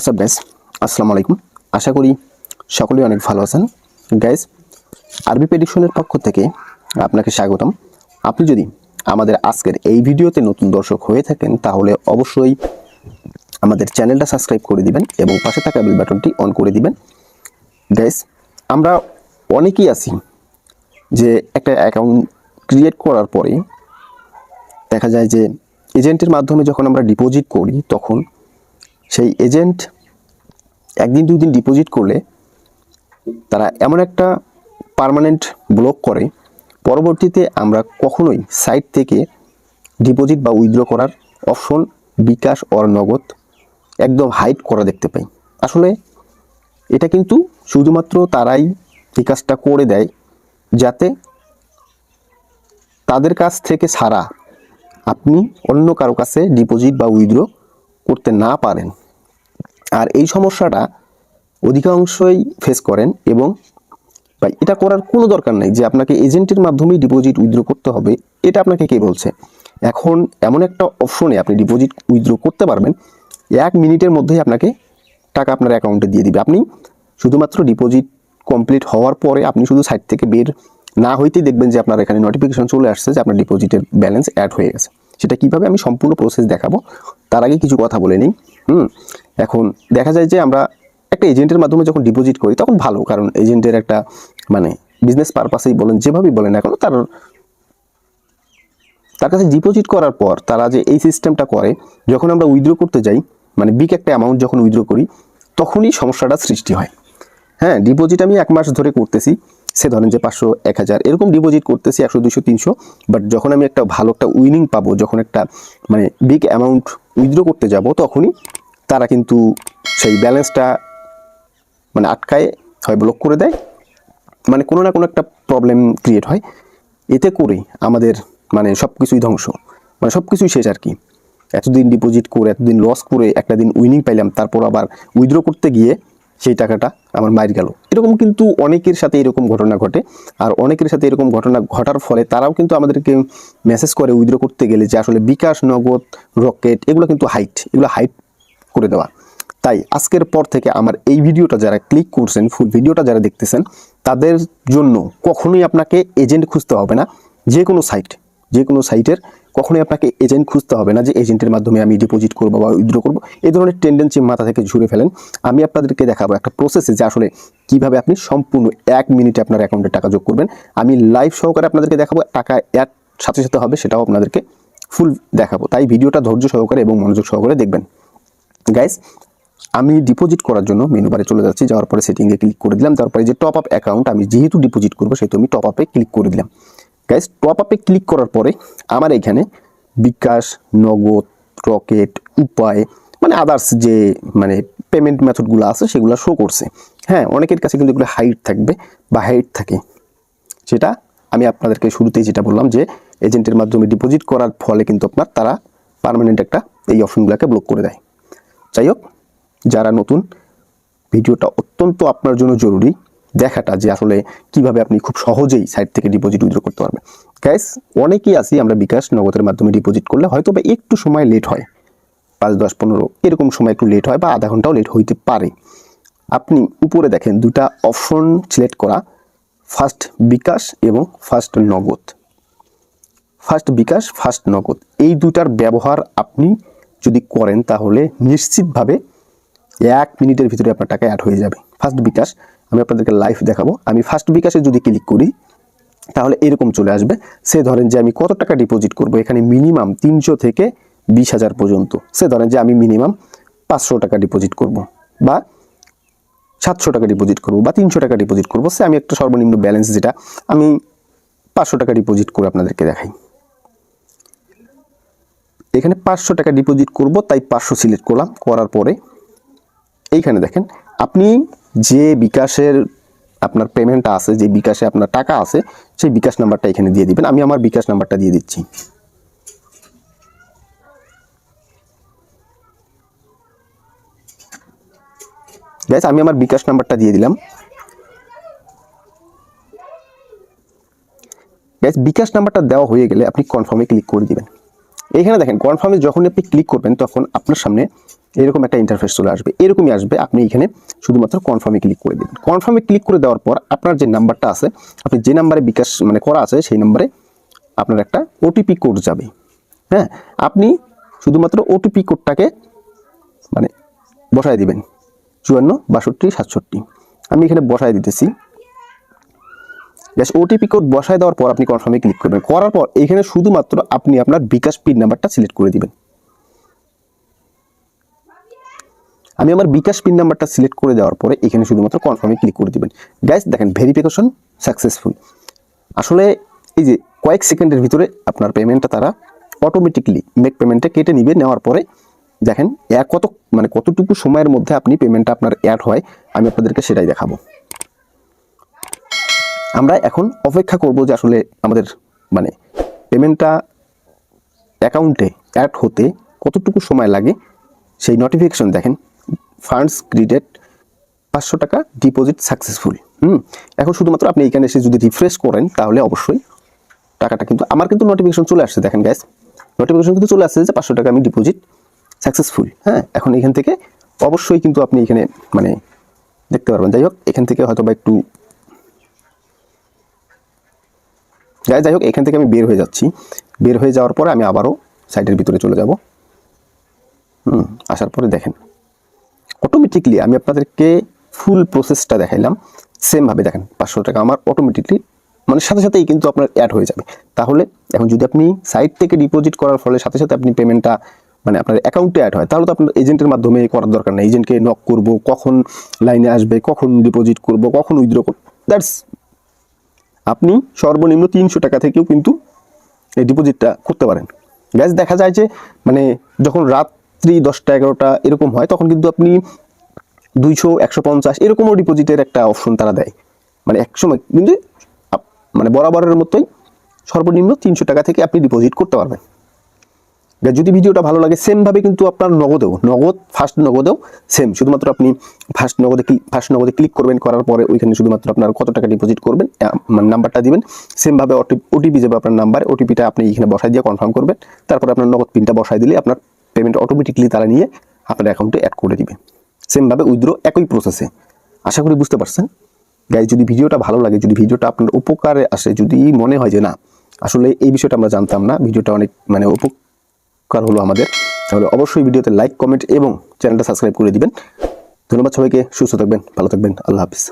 WhatsApp guys, আসসালামু আলাইকুম। আশা করি সকলেই অনেক ভালো আছেন। গাইস, আরবি প্রেডিকশনের পক্ষ থেকে আপনাকে স্বাগতম। আপনি যদি আমাদের আজকের এই ভিডিওতে নতুন দর্শক হয়ে থাকেন তাহলে অবশ্যই আমাদের চ্যানেলটা সাবস্ক্রাইব করে দিবেন এবং পাশে থাকা বেল বাটনটি অন করে দিবেন। গাইস, আমরা অনেকেই আছি যে একটা অ্যাকাউন্ট ক্রিয়েট করার পরে দেখা যায় যে এজেন্টের মাধ্যমে যখন আমরা ডিপোজিট করি তখন সেই এজেন্ট একদিন দুই দিন ডিপোজিট করলে তারা এমন একটা পার্মানেন্ট ব্লক করে, পরবর্তীতে আমরা কখনোই সাইট থেকে ডিপোজিট বা উইথড্র করার অপশন বিকাশ অর নগদ একদম হাইড করা দেখতে পাই। আসলে এটা কিন্তু শুধুমাত্র তারাই এই কাজটা করে দেয় যাতে তাদের কাছ থেকে ছাড়া আপনি অন্য কারো কাছে ডিপোজিট বা উইথড্র করতে না পারেন। আর এই সমস্যাটা অধিকাংশই ফেস করেন এবং ভাই এটা করার কোনো দরকার নেই যে আপনাকে এজেন্টের মাধ্যমেই ডিপোজিট উইথড্র করতে হবে। এটা আপনাকে কে বলছে? এখন এমন একটা অপশনে আপনি ডিপোজিট উইথড্র করতে পারবেন, 1 মিনিটের মধ্যেই আপনাকে টাকা আপনার অ্যাকাউন্টে দিয়ে দিবে। আপনি শুধুমাত্র ডিপোজিট কমপ্লিট হওয়ার পরে আপনি শুধু সাইট থেকে বের না হইতেই দেখবেন যে আপনার এখানে নোটিফিকেশন চলে আসছে যে আপনার ডিপোজিটের ব্যালেন্স অ্যাড হয়ে গেছে। সেটা কিভাবে আমি সম্পূর্ণ প্রসেস দেখাবো, তার আগে কিছু কথা বলে নিই। এখন দেখা যায় যে আমরা একটা এজেন্টের মাধ্যমে যখন ডিপোজিট করি তখন ভালো, কারণ এজেন্টের একটা বিজনেস পারপাসেই বলেন, যেভাবেই বলেন এখন তার কাছে ডিপোজিট করার পর তারা যে এই সিস্টেমটা করে, যখন আমরা উইথড্র করতে যাই বিগ একটা অ্যামাউন্ট যখন উইথড্র করি তখনই সমস্যাটা সৃষ্টি হয়। হ্যাঁ, ডিপোজিট আমি 1 মাস ধরে করতেছি, সে ধরেন যে 500, 1000 এরকম ডিপোজিট করতেছি, 100, 200, 300, বাট যখন আমি একটা ভালো একটা উইনিং পাবো, যখন একটা বিগ অ্যামাউন্ট উইথড্র করতে যাব তখনই তারা কিন্তু সেই ব্যালেন্সটা আটকায় হয় ব্লক করে দেয়, কোনো না কোনো একটা প্রবলেম ক্রিয়েট হয়। এতে করে আমাদের সব কিছুই ধ্বংস, সব কিছুই শেষ আর কি। এতদিন ডিপোজিট করে এতদিন লস করে একটা দিন উইনিং পাইলাম, তারপর আবার উইথড্র করতে গিয়ে সেই টাকাটা আমার মাইর গেল। এরকম কিন্তু অনেকের সাথে এরকম ঘটনা ঘটে। আর অনেকের সাথে এরকম ঘটনা ঘটার ফলে তারাও কিন্তু আমাদেরকে মেসেজ করে উইথড্র করতে গেলে যে আসলে বিকাশ, নগদ, রকেট এগুলো কিন্তু এগুলো হাইড করে দেওয়া। তাই আজকের পর থেকে আমার এই ভিডিওটা যারা ক্লিক করছেন, ফুল ভিডিওটা যারা দেখতেছেন, তাদের জন্য কখনোই আপনাকে এজেন্ট খুঁজতে হবে না। যে কোনো সাইটের কখনোই আপনাকে এজেন্ট খুঁজতে হবে না যে এজেন্টের মাধ্যমে আমি ডিপোজিট করবো বা উইথড্র করবো। এই ধরনের টেন্ডেন্সি মাথা থেকে ঝুড়ে ফেলেন। আমি আপনাদেরকে দেখাবো একটা প্রসেসে যে আসলে কিভাবে আপনি সম্পূর্ণ 1 মিনিটে আপনার অ্যাকাউন্টে টাকা যোগ করবেন। আমি লাইভ সহকারে আপনাদেরকে দেখাবো, টাকা অ্যাড সাথে সাথে হবে সেটাও আপনাদেরকে ফুল দেখাবো। তাই ভিডিওটা ধৈর্য সহকারে এবং মনোযোগ সহকারে দেখবেন। গাইস, আমি ডিপোজিট করার জন্য মেনু বারে চলে যাচ্ছি, যাওয়ার পরে সেটিংয়ে ক্লিক করে দিলাম। তারপরে যে টপ আপ অ্যাকাউন্ট, আমি যেহেতু ডিপোজিট করবো সেহেতু আমি টপ আপে ক্লিক করে দিলাম। গাইস, টপ আপে ক্লিক করার পরে আমার এখানে বিকাশ, নগদ, রকেট, উপায় আদার্স যে পেমেন্ট মেথডগুলো আছে সেগুলো শো করছে। হ্যাঁ, অনেকের কাছে কিন্তু এগুলো হাইড থাকবে বা হাইড থাকে। সেটা আমি আপনাদেরকে শুরুতেই যেটা বললাম যে এজেন্টের মাধ্যমে ডিপোজিট করার ফলে কিন্তু তারা পার্মানেন্ট একটা এই অপশনগুলোকে ব্লক করে দেয়। যাই হোক, যারা নতুন, ভিডিওটা অত্যন্ত আপনার জন্য জরুরি দেখাটা যে আসলে কিভাবে আপনি খুব সহজেই সাইট থেকে ডিপোজিট উইথড্র করতে পারবেন। গাইস, অনেকেই আছি আমরা বিকাশ, নগদের মাধ্যমে ডিপোজিট করলে হয়তো বা একটু সময় লেট হয়, 5, 10, 15 এরকম সময় একটু লেট হয় বা আধা ঘন্টাও লেট হইতে পারে। আপনি উপরে দেখেন দুটা অপশন সিলেক্ট করা, ফার্স্ট বিকাশ এবং ফার্স্ট নগদ। ফার্স্ট বিকাশ, ফার্স্ট নগদ, এই দুটার ব্যবহার আপনি যদি করেন তাহলে নিশ্চিতভাবে 1 মিনিটের ভিতরে আপনার টাকা অ্যাড হয়ে যাবে। ফার্স্ট বিকাশ আমি আপনাদেরকে লাইভ দেখাবো। আমি ফার্স্ট বিকাশে যদি ক্লিক করি তাহলে এরকম চলে আসবে। সে ধরেন যে আমি কত টাকা ডিপোজিট করব, এখানে মিনিমাম 300 থেকে 20,000 পর্যন্ত। সে ধরেন যে আমি মিনিমাম 500 টাকা ডিপোজিট করব বা 700 টাকা ডিপোজিট করব বা 300 টাকা ডিপোজিট করব। সে আমি একটা সর্বনিম্ন ব্যালেন্স যেটা আমি 500 টাকা ডিপোজিট করে আপনাদেরকে দেখাই। এখানে 500 টাকা ডিপোজিট করব, তাই 500 সিলেক্ট করলাম। করার পরে এইখানে দেখেন আপনি যে বিকাশের আপনার পেমেন্টটা আছে, যে বিকাশে আপনার টাকা আছে, সেই বিকাশ নাম্বারটা এখানে দিয়ে দিবেন। আমি আমার বিকাশ নাম্বারটা দিয়ে দিচ্ছি। গাইস, আমি আমার বিকাশ নাম্বারটা দিয়ে দিলাম। গাইস, বিকাশ নাম্বারটা দেওয়া হয়ে গেলে আপনি কনফার্মে ক্লিক করে দিবেন। এইখানে দেখেন কনফার্মে যখন আপনি ক্লিক করবেন তখন আপনার সামনে এরকম একটা ইন্টারফেস চলে আসবে, এরকমই আসবে। আপনি এখানে শুধুমাত্র কনফার্মে ক্লিক করে দিবেন। কনফার্মে ক্লিক করে দেওয়ার পর আপনার যে নাম্বারটা আছে, আপনি যে নাম্বারে বিকাশ মানে করা আছে সেই নাম্বারে আপনার একটা ওটিপি কোড যাবে। হ্যাঁ, আপনি শুধুমাত্র ওটিপি কোডটাকে মানে বসায় দিবেন 54 62 67। আমি এখানে বসায় দিতেছি। জাস্ট ওটিপি কোড বসায় দেওয়ার পর আপনি কনফার্মে ক্লিক করবেন। করার পর এখানে শুধুমাত্র আপনি আপনার বিকাশ পিন নাম্বারটা সিলেক্ট করে দিবেন। আমি আমার বিকাশ পিন নাম্বারটা সিলেক্ট করে দেওয়ার পরে এখানে শুধুমাত্র কনফার্মে ক্লিক করে দিবেন। গাইস দেখেন ভেরিফিকেশন সাকসেসফুল। আসলে এই যে কয়েক সেকেন্ডের ভিতরে আপনার পেমেন্টটা তারা অটোমেটিকলি মেক পেমেন্টে কেটে নিবে। নেওয়ার পরে দেখেন কতটুকু সময়ের মধ্যে আপনি পেমেন্টটা আপনার অ্যাড হয়, আমি আপনাদেরকে সেটাই দেখাবো। আমরা এখন অপেক্ষা করব যে আসলে আমাদের পেমেন্টটা অ্যাকাউন্টে অ্যাড হতে কতটুকু সময় লাগে। সেই নোটিফিকেশন দেখেন, ফান্ডস ক্রেডিটেড 500 টাকা ডিপোজিট সাকসেসফুল। এখন শুধুমাত্র আপনি এখানে এসে যদি রিফ্রেশ করেন তাহলে অবশ্যই টাকাটা কিন্তু আমার কিন্তু নোটিফিকেশন চলে আসছে। দেখেন গ্যাস, নোটিফিকেশন কিন্তু চলে আসছে যে 500 টাকা আমি ডিপোজিট সাকসেসফুল। হ্যাঁ, এখন এখান থেকে অবশ্যই কিন্তু আপনি এখানে দেখতে পারবেন। যাই হোক, এখান থেকে হয়তো বা একটু যাই হোক, এখান থেকে আমি বের হয়ে যাচ্ছি। বের হয়ে যাওয়ার পরে আমি আবারও সাইটের ভিতরে চলে যাব। আসার পরে দেখেন অটোমেটিকলি আমি আপনাদেরকে ফুল প্রসেসটা দেখাইলাম। সেমভাবে দেখেন 500 টাকা আমার অটোমেটিকলি সাথে সাথেই কিন্তু আপনার অ্যাড হয়ে যাবে। তাহলে এখন যদি আপনি সাইট থেকে ডিপোজিট করার ফলে সাথে সাথে আপনি পেমেন্টটা আপনার অ্যাকাউন্টে অ্যাড হয়, তাহলে তো আপনার এজেন্টের মাধ্যমে করার দরকার নেই। এজেন্টকে নক করব, কখন লাইনে আসবে, কখন ডিপোজিট করব, কখন উইথড্র করব, দ্যাটস আপনি সর্বনিম্ন 300 টাকা থেকেও কিন্তু এই ডিপোজিটটা করতে পারেন। গ্যাস দেখা যায় যে যখন রাত্রি 10টা 11টা এরকম হয় তখন কিন্তু আপনি 200 150 এরকমও ডিপোজিটের একটা অপশন তারা দেয়। একসময় কিন্তু বরাবরের মতোই সর্বনিম্ন 300 টাকা থেকে আপনি ডিপোজিট করতে পারবেন। যদি ভিডিওটা ভালো লাগে সেমভাবে কিন্তু আপনার ফার্স্ট নগদেও সেম, শুধুমাত্র আপনি ফার্স্ট নগদে ক্লিক করবেন। করার পরে ওইখানে শুধুমাত্র আপনার কত টাকা ডিপোজিট করবেন নাম্বারটা দিবেন। সেমভাবে ওটিপি যাবে আপনার নাম্বার, ওটিপিটা আপনি এখানে বসাই দিয়ে কনফার্ম করবেন। তারপরে আপনার নগদ পিনটা বসাই দিলে আপনার পেমেন্ট অটোমেটিকলি তারা নিয়ে আপনার অ্যাকাউন্টে অ্যাড করে দিবে। সেমভাবে উইথড্র একই প্রসেসে। আশা করি বুঝতে পারছেন। গাইজ, যদি ভিডিওটা ভালো লাগে, যদি ভিডিওটা আপনার উপকারে আসে, যদি মনে হয় যে না আসলে এই বিষয়টা আমরা জানতাম না, ভিডিওটা অনেক উপকার হলো আমাদের, তাহলে অবশ্যই ভিডিওতে লাইক, কমেন্ট এবং চ্যানেলটা সাবস্ক্রাইব করে দিবেন। ধন্যবাদ সবাইকে। সুস্থ থাকবেন, ভালো থাকবেন। আল্লাহ হাফিজ।